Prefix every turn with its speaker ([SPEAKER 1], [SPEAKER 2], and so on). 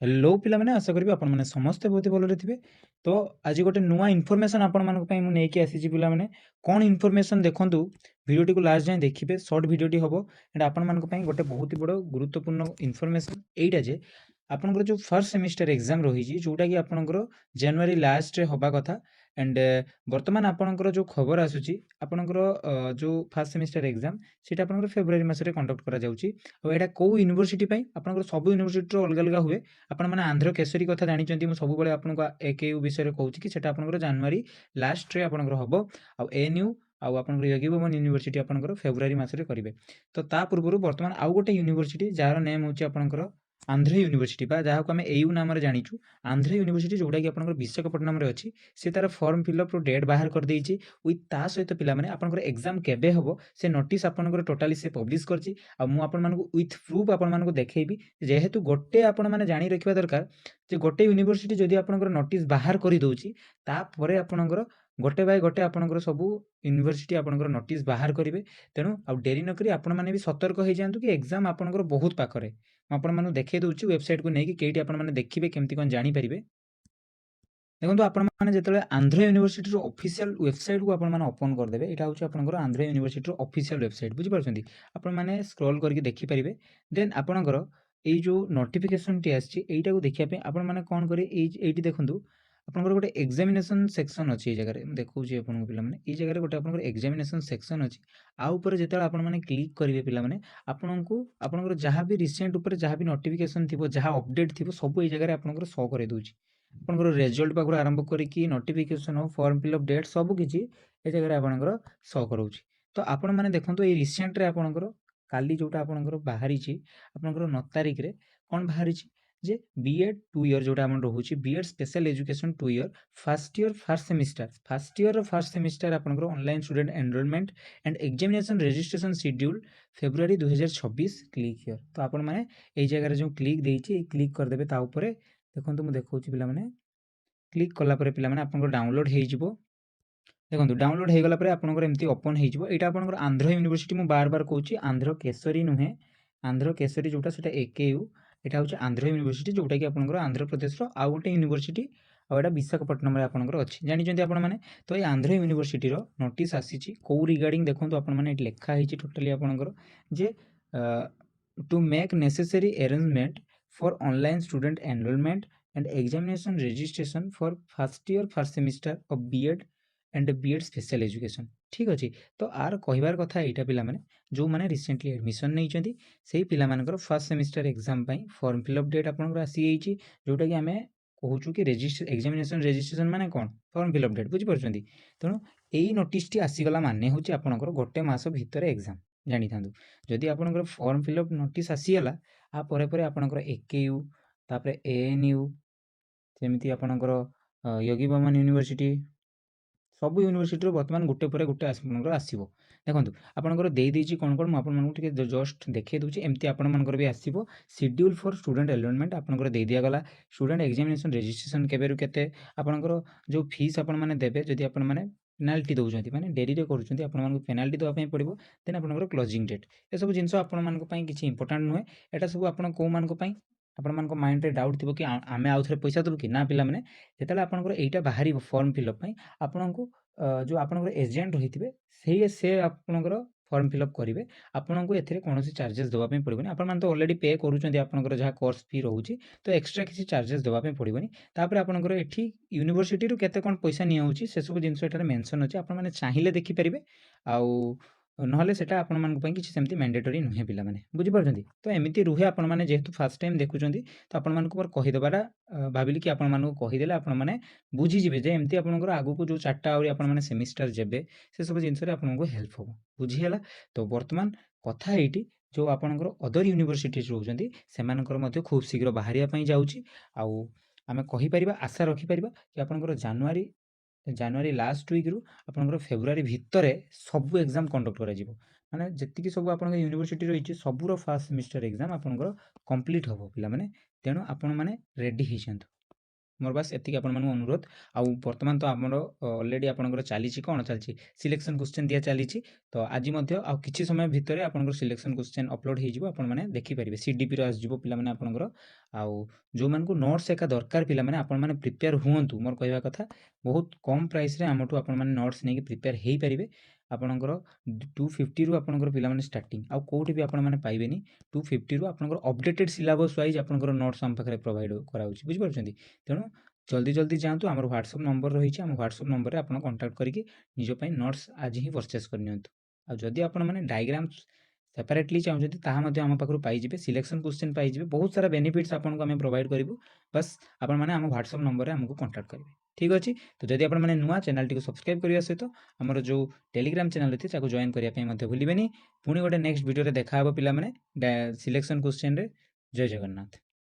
[SPEAKER 1] Hello पिलामाने आशा करी आपण मैंने समस्ते बहुत भलरे थे। तो आज गोटे नुआ इनफॉरमेशन आपण मुझे आसी पिलामाने कौन इनफॉरमेशन देखूँ भिडियो को लास्ट जाए देखिए सर्ट भिडियो हम एंड आपण गोटे बहुत ही बड़ गुरुत्वपूर्ण इनफॉरमेशन यहीटा जे आपंकर जो फर्स्ट सेमिस्टर एग्जाम रही जोटा कि आपंकर जनवरी लास्ट हवा कथा एंड बर्तमान आपंकर जो खबर आसूची आपंकर जो फर्स्ट सेमिस्टर एग्जाम सीटा आपंकर फेब्रुआरी मासरे कंडक्ट करा जाउची और एटा को यूनिवर्सिटी पई आपंकर सब यूनिवर्सिटी रो अलग अलग हुए आपण मैंने आंध्र केसरी कथा जानी मुझे सब आपको एकयू विषय कहूँ कि आपंकर जनवरी लास्ट रे आपंकर हम आउ एएनयू आउ आपंकर योगीभवन यूनिवर्सिटी आपंकर फेब्रुआरी मासरे करेंगे। तो ता पूर्व बर्तमान आउ गोटे यूनिवर्सिटी जार नेम होची आपंकर आंध्र यूनिवर्सिटी जहाँ को आम एयू नाम जाचु आंध्र यूनिवर्सिटी जोटा कि आपंकर विशाखापट्टनम रे अच्छी से तार फॉर्म फिलअप डेट बाहर कर देछि विथ ता सहित पिला माने आपंकर एग्जाम केबे हबो से नोटिस आपंकर टोटाली से पब्लिश करछि आ मु आपन मानको विथ प्रूफ आपन मानको देखेबी जेहेतु गोटे आपण माने जानी रखिबा दरकार जे गोटे यूनिवर्सिटी जदि आपनकर नोटिस बाहर करि दउछि तापरे आपनकर गोटे बाय गोटे आपनकर सब यूनिवर्सिटी आपनकर नोटिस बाहर करिवे। तेणु आ डेरी न करी आपण माने भी सतर्क हो जांतु कि एग्जाम आपनकर बहुत पाखरे आपण माने देखै दउछि वेबसाइट को नेकी केटी आपण माने देखिबे केमति कोन जानि परिबे। देखो आपण मैंने जो आंध्र यूनिवर्सिटी ऑफिशियल वेबसाइट को आपण ओपन करदे यहाँ हूँ आपंकर आंध्र यूनिवर्सिटी ऑफिशियल वेबसाइट बुझीपार आपण मैंने स्क्रॉल करके देखिपारे देन आपणकर ये जो नोटिफिकेशन टी आईटा को देखापी आपण मैंने कौन करें देखूँ आपंकर गोटे एग्जामिनेशन सेक्शन अच्छी जगह देखा पे ये जगह गोटे आप एग्जामिनेशन सेक्शन अच्छी आउे जो आपने क्लिक करेंगे पे आपन को आपंकर जहाँ भी रिसेंट जहाँ भी नोटिफिकेशन थी जहाँ अपडेट थी सब ये जगह आपंकर शो कर दूसरी आपंकर रिजल्ट पाखु आरंभ करी नोटिफिकेशन हो फॉर्म फिलअप डेट सब किसी ए जगह आपंकर शो करोची। तो आपण मैंने देखो ये रिसेंट रे आपंकर काली जोटा आपंकर बाहरी आपंकर 9 तारिख रे कौन बाहरी जे बीएड 2 ईयर जोटा हम रोचे B Ed special education 2 year first year first semester आपंकर online student enrolment and examination registration schedule February 2026 click here. तो आपण मैंने ये जगह जो क्लिक देती क्लिक करदे देखो मुझे देखा पे क्लिक कलापर पे आप डाउनलोड हो देखो डाउनलोड हो गला आपंकर एमती ओपन होटा आप आंध्र यूनिवर्सिटी मुझे बार बार कहूँ आंध्र केसरी नुहे आंध्र केसरी जोटा से एकयू यहाँ हूँ आंध्र यूनिवर्सिटी जोटा कि आपंकर आंध्र प्रदेश आउ गोटे यूनिवर्सिटी आटा विशाखापट्टनम में आपंकर अच्छी जानते आपण मैंने। तो ये आंध्र यूनिवर्सिटी नोटिस आसी कौ रिगार्डिंग देखो आपने लिखाई टोटाली आपंकर जे to make necessary arrangement for online student enrolment and examination registration for first year first semester of B Ed and B Ed special education ठीक अच्छे। तो आर कहबार कथा यहाँ पे जो मैंने रिसेंटली एडमिशन नहीं से पिलामानकर first semester exam form fill up date आपंकर आसी जोटा कि आम कहूँ कि एग्जामिनेशन रजिस्ट्रेशन माने कौन फॉर्म फिलअप डेट बुझीपार। तेणु यही नोटिस टी आसीगला माने हूँ आपंकर गोटे मास भितर एग्जाम जानी था जदि आपंकर फॉर्म फिलअप नोटिस आसीगला आपर आपंकर एकयू तापर एएनयू सेमती आपंकर योगीभवन यूनिवर्सिटी सब यूनिवर्सिटी बर्तमान गोटे पर गोटे आसो देखो आपंकर देदेजी कौन कौन मुझे जस्ट देखा दूसरी एमती आपर भी आसो शेड्यूल फॉर स्टूडेंट एनरोलमेंट आपंकर दे दिगला स्टूडेंट एग्जामिनेशन रजिस्ट्रेशन केबेरु केते आपंकर जो फीस आपने देवे जदि आप पेनाल्टी दौरान माने डेरी कर पेनाल्टी देवाई पड़ो देन आपंकर क्लोजिंग डेट ये सब जिन किसी इंपोर्टाट नुहे यहाँ सब आप आपण मान माइंड रे डाउट थी कि आम आउ थे पैसा देवु कि ना पिला माने जेतेला आपनकर एटा बाहरी फॉर्म फिलअप पई आपनको जो आपनकर एजेंट रही थे से आपनकर फॉर्म फिलअप करेंगे आपको एथिरे कौन चार्जेस देवाई पड़ोनी आपण तो ऑलरेडी पे करूँ जहाँ कोर्स फी रोचे तो एक्सट्रा किसी चार्जेस देवाई पड़ोनी तापर आपनकर एठी यूनिवर्सिटी केते कौन पैसा नियाउची से सब जिनस एटारे मेंशन अछि आपण माने चाहिए देखि परिबे आउ नहले सेटा आपण मानक पई किछि सेमती मैंडेटरी नुहे पिला माने बुझी पारछंती। तो एमिति रुहे आपण माने जेहेतु फर्स्ट टाइम देखुचंती तो आपण मानक पर कहि देबाटा भाबिली कि आपण मानक कहि देले आपण माने बुझी जिवे जे एमती आपनकर आगु को जो चारटा आउरी आपण माने सेमिस्टर जेबे से सब जिनस रे आपनको हेल्प हो बुझी हला। तो वर्तमान कथा एठी जो आपनकर अदर यूनिवर्सिटीज रहउचंती सेमानकर मध्ये खूब शीघ्र बाहरिया पई जाउची आउ आमे कहि परिबा आशा रखि परिबा कि आपनकर जानुआरी लास्ट वीक रु आपनकर फेब्रुआरी भितर सब एग्जाम कंडक्ट करा जिवो माने जतिकि सब आपनकर यूनिवर्सिटी रही सबुर फर्स्ट सेमिस्टर एग्जाम आपनकर कंप्लीट हो पिला माने। तेणु आपण माने रेडी हिचंतु मोर बास एतिक आपनमानकु अनुरोध। आउ वर्तमान तो आमर अलरेडी आपनकर चलीछि कोन चलीछि सिलेक्शन क्वेश्चन दिया चलीछि। तो आज मध्य आ किछि समय भितरे आपनकर सिलेक्शन क्वेश्चन अपलोड हे जिवो आपन माने देखि परिबे सीडीपी रो आस जिवो पिला माने आपनकर। आउ जो मानकु नोट्स एका दरकार पिला माने आपन माने प्रिपेयर हुअन्तु मोर कहवा कथा बहुत कम प्राइस रे हमठु आपन माने नोट्स नेकी प्रिपेयर हेई परिबे। आपनकर 250 रु आपनकर पिला माने स्टार्टिंग आउ कोठी भी आपन माने पाइबेनी 250 रु आपनकर अपडेटेड सिलेबस वाइज आपनकर नोट्स हम पाखरे प्रोवाइड कराउछि बुझि परछन्ती। तेणु जल्दी जल्दी जातु आम व्हाट्सएप नंबर रही आम व्हाट्सएप नंबर आप कंटाक्ट करके निज नोट्स आज ही परचेस करनी आ जदि आप डायग्राम्स सेपरेटली चाहते ताहा आम पाखु पाइबे सिलेक्शन क्वेश्चन पाइबे बहुत सारा बेनिफिट्स आपको आम प्रोवाइड करूँ बस आप आम व्हाट्सएप नंबर आमको कंटाक्ट करेंगे ठीक अच्छे। तो जदि आप नुआ चैनल टी सब्सक्राइब करने सहित आमर जो टेलीग्राम चैनल अच्छे ताको जॉइन करने भूलें पुणी गोटे नेक्स्ट वीडियो देखा पे पाने सिलेक्शन क्वेश्चन रे। जय जगन्नाथ।